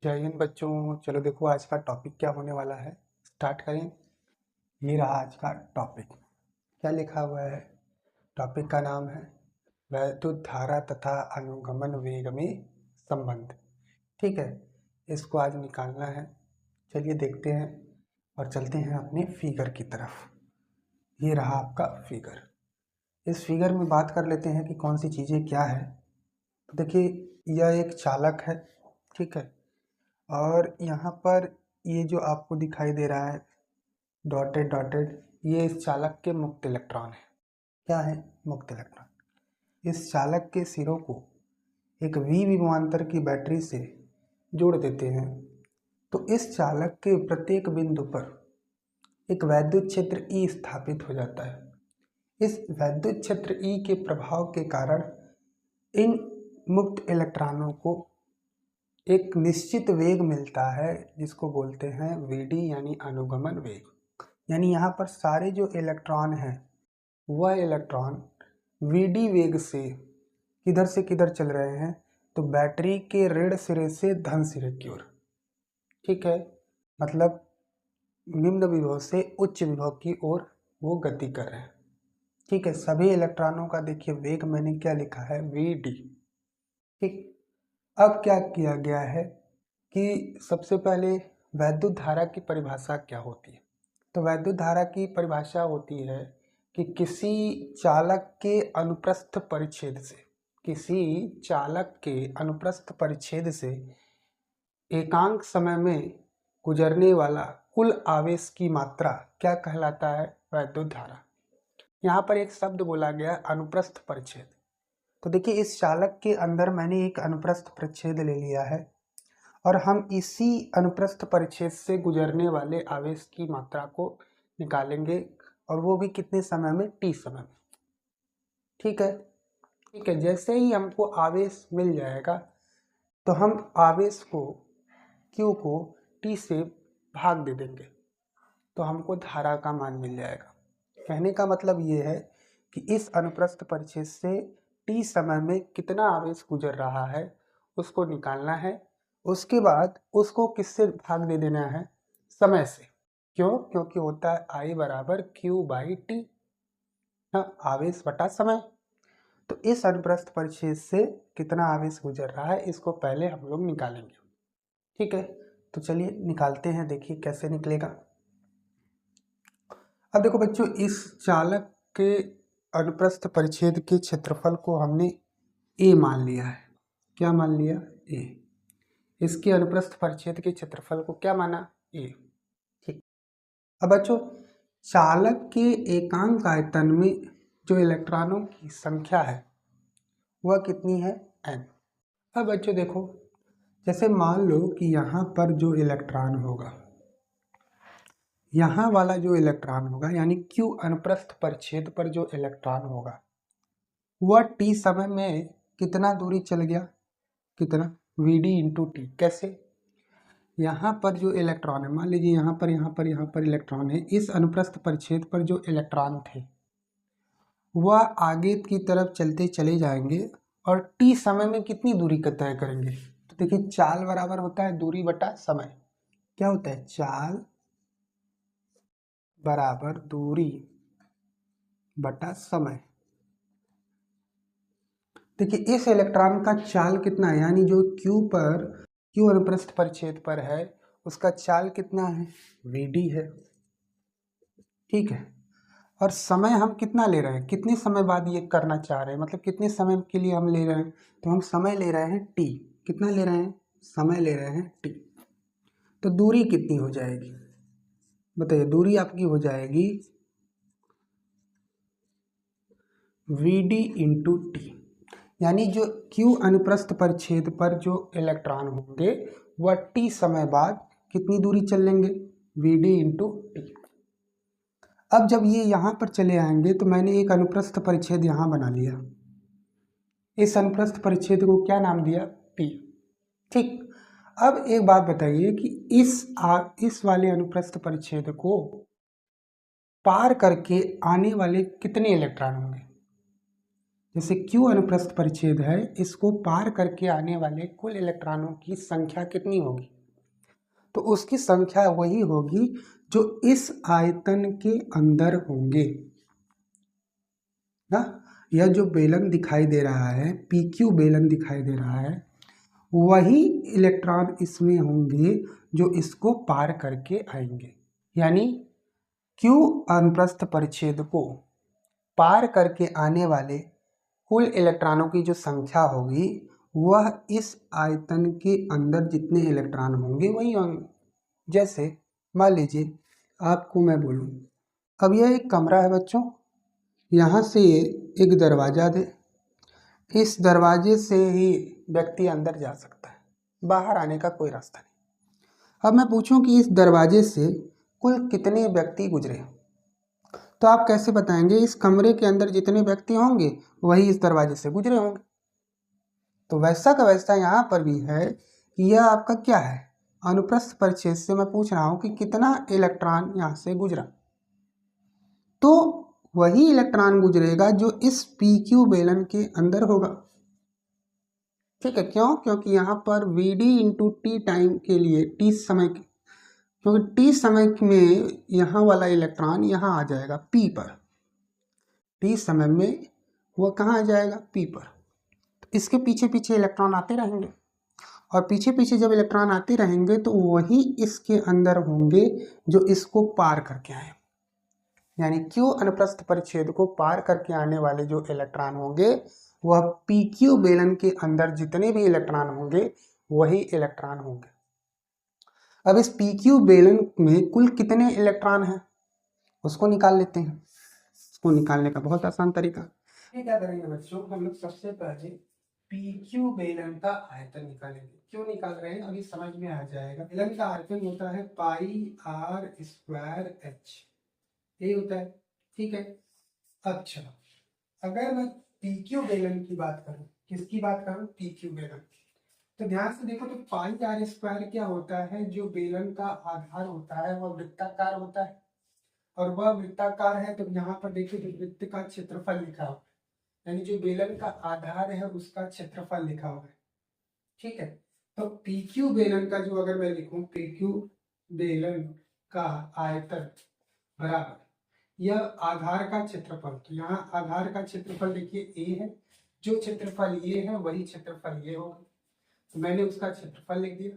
जय हिंद बच्चों। चलो देखो आज का टॉपिक क्या होने वाला है, स्टार्ट करें। ये रहा आज का टॉपिक। क्या लिखा हुआ है? टॉपिक का नाम है वैद्युत धारा तथा अनुगमन वेग में संबंध। ठीक है, इसको आज निकालना है। चलिए देखते हैं और चलते हैं अपने फिगर की तरफ। ये रहा आपका फिगर। इस फिगर में बात कर लेते हैं कि कौन सी चीज़ें क्या है। तो देखिए, यह एक चालक है, ठीक है। और यहाँ पर ये जो आपको दिखाई दे रहा है डॉटेड डॉटेड, ये इस चालक के मुक्त इलेक्ट्रॉन है। क्या है? मुक्त इलेक्ट्रॉन। इस चालक के सिरों को एक वी विभवांतर की बैटरी से जोड़ देते हैं तो इस चालक के प्रत्येक बिंदु पर एक वैद्युत क्षेत्र ई स्थापित हो जाता है। इस वैद्युत क्षेत्र ई के प्रभाव के कारण इन मुक्त इलेक्ट्रॉनों को एक निश्चित वेग मिलता है जिसको बोलते हैं वीडी यानी अनुगमन वेग। यानी यहाँ पर सारे जो इलेक्ट्रॉन हैं वह इलेक्ट्रॉन वीडी वेग से किधर चल रहे हैं, तो बैटरी के ऋण सिरे से धन सिरे की ओर। ठीक है, मतलब निम्न विभव से उच्च विभव की ओर वो गति कर रहे हैं। ठीक है, सभी इलेक्ट्रॉनों का देखिए वेग मैंने क्या लिखा है, वीडी। ठीक, अब क्या किया गया है कि सबसे पहले वैद्युत धारा की परिभाषा क्या होती है। तो वैद्युत धारा की परिभाषा होती है कि किसी चालक के अनुप्रस्थ परिच्छेद से एकांक समय में गुजरने वाला कुल आवेश की मात्रा क्या कहलाता है, वैद्युत धारा। यहाँ पर एक शब्द बोला गया अनुप्रस्थ परिच्छेद। तो देखिए, इस चालक के अंदर मैंने एक अनुप्रस्थ परिच्छेद ले लिया है और हम इसी अनुप्रस्थ परिच्छेद से गुजरने वाले आवेश की मात्रा को निकालेंगे, और वो भी कितने समय में, टी समय में। ठीक है, जैसे ही हमको आवेश मिल जाएगा तो हम आवेश को Q को T से भाग दे देंगे तो हमको धारा का मान मिल जाएगा। कहने का मतलब ये है कि इस अनुप्रस्थ परिच्छेद से T समय में कितना आवेश गुजर रहा है उसको निकालना है। उसके बाद उसको किससे भाग दे देना है, समय से। क्यों? क्योंकि होता है I बराबर Q/T, आवेश बटा समय। तो इस अनुप्रस्थ परिच्छेद से कितना आवेश गुजर रहा है इसको पहले हम लोग निकालेंगे। ठीक है, तो चलिए निकालते हैं, देखिए कैसे निकलेगा। अब देखो बच्चों, इस चालक के अनुप्रस्थ परिच्छेद के क्षेत्रफल को हमने ए मान लिया है। क्या मान लिया? ए। इसके अनुप्रस्थ परिच्छेद के क्षेत्रफल को क्या माना? ए। ठीक। अब बच्चों, चालक के एकांक आयतन में जो इलेक्ट्रॉनों की संख्या है वह कितनी है? एन। अब बच्चों देखो, जैसे मान लो कि यहाँ पर जो इलेक्ट्रॉन होगा, यहाँ वाला जो इलेक्ट्रॉन होगा यानी Q अनुप्रस्थ परिच्छेद पर जो इलेक्ट्रॉन होगा वह T समय में कितना दूरी चल गया, कितना, VD इंटू टी। कैसे? यहाँ पर जो इलेक्ट्रॉन है, मान लीजिए यहाँ पर इलेक्ट्रॉन है, इस अनुप्रस्थ परिच्छेद पर जो इलेक्ट्रॉन थे वह आगे की तरफ चलते चले जाएंगे और T समय में कितनी दूरी का तय करेंगे। तो देखिए, चाल बराबर होता है दूरी बटा समय। क्या होता है? चाल बराबर दूरी बटा समय। देखिए, इस इलेक्ट्रॉन का चाल कितना है, यानी जो Q अनुप्रस्थ परिच्छेद पर है उसका चाल कितना है, VD है। ठीक है, और समय हम कितना ले रहे हैं, कितने समय बाद ये करना चाह रहे हैं, मतलब कितने समय के लिए हम ले रहे हैं, तो हम समय ले रहे हैं T। कितना ले रहे हैं? समय ले रहे हैं T। तो दूरी कितनी हो जाएगी बताइए? दूरी आपकी हो जाएगी VD इंटू टी। यानी जो Q अनुप्रस्थ परिच्छेद पर जो इलेक्ट्रॉन होंगे वह T समय बाद कितनी दूरी चल लेंगे, VD इंटू टी। अब जब ये यहाँ पर चले आएंगे तो मैंने एक अनुप्रस्थ परिच्छेद यहाँ बना लिया। इस अनुप्रस्थ परिच्छेद को क्या नाम दिया? P। ठीक, अब एक बात बताइए कि इस वाले अनुप्रस्थ परिच्छेद को पार करके आने वाले कितने इलेक्ट्रॉन होंगे। जैसे Q अनुप्रस्थ परिच्छेद है, इसको पार करके आने वाले कुल इलेक्ट्रॉनों की संख्या कितनी होगी? तो उसकी संख्या वही होगी जो इस आयतन के अंदर होंगे ना। यह जो बेलन दिखाई दे रहा है, PQ बेलन दिखाई दे रहा है, वही इलेक्ट्रॉन इसमें होंगे जो इसको पार करके आएंगे। यानी Q अनुप्रस्थ परिच्छेद को पार करके आने वाले कुल इलेक्ट्रॉनों की जो संख्या होगी वह इस आयतन के अंदर जितने इलेक्ट्रॉन होंगे वही होंगे। जैसे मान लीजिए आपको मैं बोलूँ, अब यह एक कमरा है बच्चों, यहाँ से एक दरवाज़ा दे, इस दरवाजे से ही व्यक्ति अंदर जा सकता है, बाहर आने का कोई रास्ता नहीं। अब मैं पूछूं कि इस दरवाजे से कुल कितने व्यक्ति गुजरे, तो आप कैसे बताएंगे? इस कमरे के अंदर जितने व्यक्ति होंगे वही इस दरवाजे से गुजरे होंगे। तो वैसा का वैसा यहाँ पर भी है कि यह आपका क्या है, अनुप्रस्थ परिच्छेद से मैं पूछ रहा हूँ कि कितना इलेक्ट्रॉन यहाँ से गुजरा, तो वही इलेक्ट्रॉन गुजरेगा जो इस PQ बेलन के अंदर होगा। ठीक है, क्यों? क्योंकि यहाँ पर VD इंटू टी टाइम के लिए, टी समय के, क्योंकि टी समय में यहाँ वाला इलेक्ट्रॉन यहाँ आ जाएगा P पर, टी समय में वो कहाँ आ जाएगा? P पर। तो इसके पीछे पीछे इलेक्ट्रॉन आते रहेंगे, और पीछे पीछे जब इलेक्ट्रॉन आते रहेंगे तो वही इसके अंदर होंगे जो इसको पार करके आए। यानी Q अनुप्रस्थ परिच्छेद को पार करके आने वाले जो इलेक्ट्रॉन होंगे वह PQ बेलन के अंदर जितने भी इलेक्ट्रॉन होंगे वही इलेक्ट्रॉन होंगे। अब इस PQ बेलन में कुल कितने इलेक्ट्रॉन हैं उसको निकाल लेते हैं। उसको निकालने का बहुत आसान तरीका, ये क्या करेंगे बच्चों, हम लोग सबसे पहले PQ बेलन का आयतन निकालेंगे। क्यों निकाल रहे हैं अभी समझ में आ जाएगा। बेलन का आयतन होता है πr²h, ये होता है। ठीक है, अच्छा अगर मैं PQ बेलन की बात करूं, किसकी बात करूं? PQ बेलन की, तो ध्यान से देखो तो πr² क्या होता है, जो बेलन का आधार होता है वह वृत्ताकार होता है, और वह वृत्ताकार है तो यहाँ पर देखिए तो वृत्त का क्षेत्रफल लिखा हुआ है, यानी जो बेलन का आधार है उसका क्षेत्रफल लिखा हुआ है। ठीक है, तो PQ बेलन का जो अगर मैं लिखूं, PQ बेलन का आयतन बराबर यह आधार का क्षेत्रफल, तो यहाँ आधार का क्षेत्रफल देखिए A है, जो क्षेत्रफल ये है वही क्षेत्रफल ये होगा, तो मैंने उसका क्षेत्रफल लिख दिया।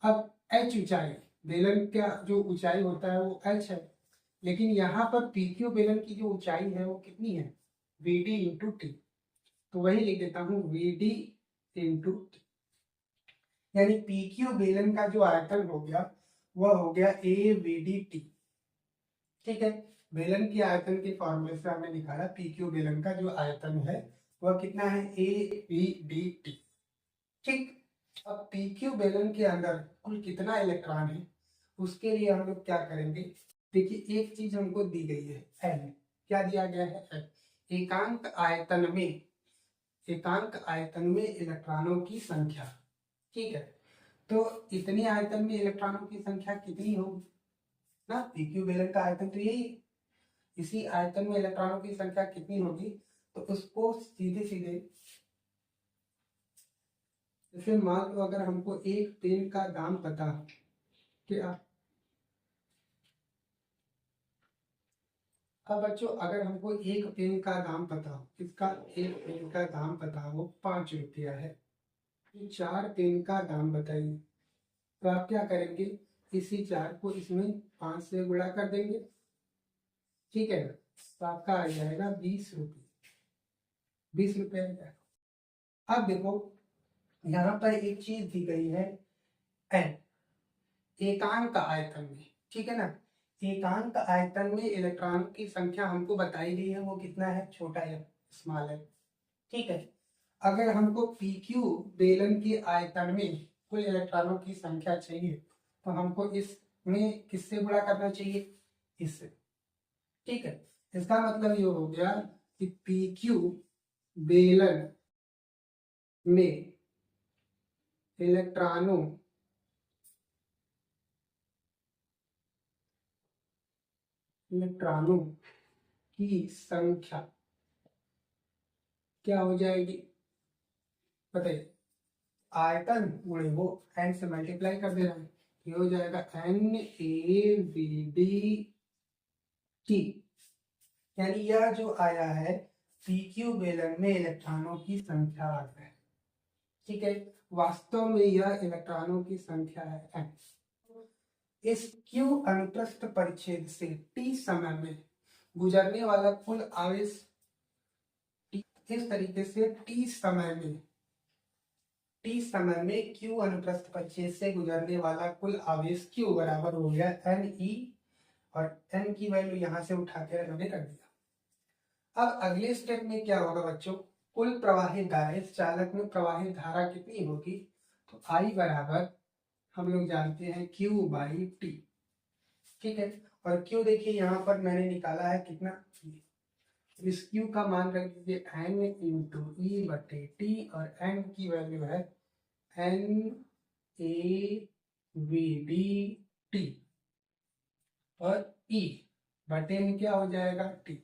अब h ऊंचाई, बेलन का जो ऊंचाई होता है वो h है, लेकिन यहाँ पर PQ बेलन की जो ऊंचाई है वो कितनी है? VD इंटू टी, तो वही लिख देता हूँ VD इंटू टी, यानी PQ बेलन का जो आयतन हो गया वह हो गया AVDT। ठीक है, बेलन की आयतन के फॉर्मूले से हमने निकाला PQ बेलन का जो आयतन है वह कितना है? AVDT। ठीक, अब PQ बेलन के अंदर कुल कितना इलेक्ट्रॉन है उसके लिए हम लोग क्या करेंगे, देखिए एक चीज हमको दी गई है L, क्या दिया गया है? L, एकांक आयतन में इलेक्ट्रॉनों की संख्या। ठीक है, तो इतने आयतन में इलेक्ट्रॉनों की संख्या कितनी होगी ना, PQ बेलन का आयतन तो यही है, इसी आयतन में इलेक्ट्रॉनों की संख्या कितनी होगी, तो उसको सीधे सीधे, जैसे मान लो अगर हमको एक पेन का दाम पता, क्या अब बच्चों अगर हमको एक पेन का दाम पता हो, इसका एक पेन का दाम पता हो 5 रुपया है, तो 4 पेन का दाम बताइए, तो आप क्या करेंगे? इसी 4 को इसमें 5 से गुणा कर देंगे। ठीक है ना, तो आपका आ जाएगा 20 रुपये, 20 रुपये आ जाएगा। अब देखो यहाँ पर एक चीज दी गई है एन, एकांक आयतन में। ठीक है ना, एकांक आयतन में इलेक्ट्रॉनों की संख्या हमको बताई गई है, वो कितना है? छोटा है, स्मॉल है। ठीक है, अगर हमको PQ बेलन के आयतन में कुल इलेक्ट्रॉनों की संख्या चाहिए तो हमको इसमें किससे गुणा करना चाहिए? इससे। ठीक है, इसका मतलब ये हो गया कि PQ बेलन में इलेक्ट्रॉनों की संख्या क्या हो जाएगी बताइए? आयतन गुणे वो एन से मल्टीप्लाई कर दे रहे हैं, ये हो जाएगा NaVdT, यानी यह जो आया है PQ बेलन में इलेक्ट्रॉनों की संख्या है। ठीक है, वास्तव में यह इलेक्ट्रॉनों की संख्या है n। इस Q अनुप्रस्थ परिच्छेद से T समय में गुजरने वाला कुल आवेश, इस तरीके से T समय में Q अनुप्रस्थ परिच्छेद से गुजरने वाला कुल आवेश Q बराबर हो गया Ne, और n की वैल्यू यहां से उठा के हमने रख दिया। अब अगले स्टेप में क्या होगा बच्चों, कुल प्रवाहित धारा, इस चालक में प्रवाहित धारा कितनी होगी, तो I बराबर हम लोग जानते हैं Q/T। ठीक है, और Q देखिए यहाँ पर मैंने निकाला है कितना, इस Q का मान रख दीजिए N इंटू E/T, और N की वैल्यू है NaVdT, और E बटे में क्या हो जाएगा T,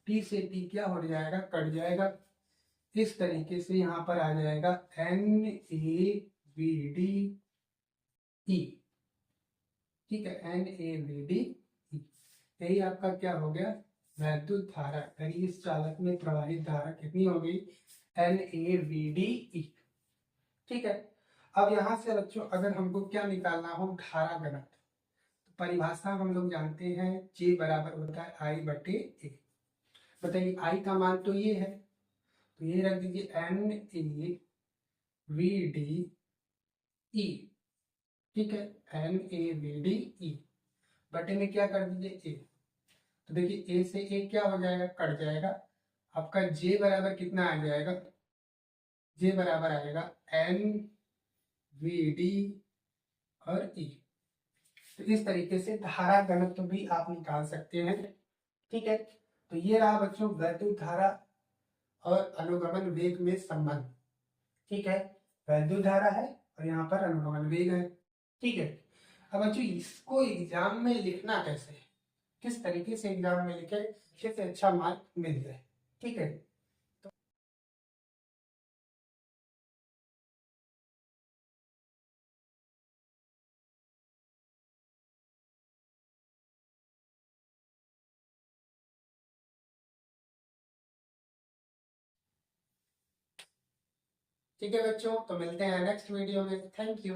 T से T क्या हो जाएगा, कट जाएगा। इस तरीके से यहाँ पर आ जाएगा NaVdE। ठीक है, NaVdE, यही आपका क्या हो गया, वैद्युत धारा, यानी इस चालक में प्रवाहित धारा कितनी हो गई, NaVdE। ठीक है, अब यहाँ से बच्चों अगर हमको क्या निकालना हो, धारा घनत्व, तो परिभाषा हम लोग जानते हैं J बराबर होता है I/A। बताइए I का मान तो ये है, तो ये रख दीजिए NaVdE। ठीक है, NaVdE बटे में क्या कर दीजिए A, तो देखिए A से A क्या हो जाएगा, कट जाएगा। आपका J बराबर कितना आ जाएगा, J बराबर आएगा NaVd और E। तो इस तरीके से धारा घनत्व भी आप निकाल सकते हैं। ठीक है, तो ये रहा बच्चों वैद्युत धारा और अनुगमन वेग में संबंध। ठीक है, वैद्युत धारा है और यहाँ पर अनुगमन वेग है। ठीक है, अब बच्चों इसको एग्जाम में लिखना कैसे है, किस तरीके से एग्जाम में लिखे जिससे अच्छा मार्क मिल जाए। ठीक है, ठीक है बच्चों, तो मिलते हैं नेक्स्ट वीडियो में। Thank you.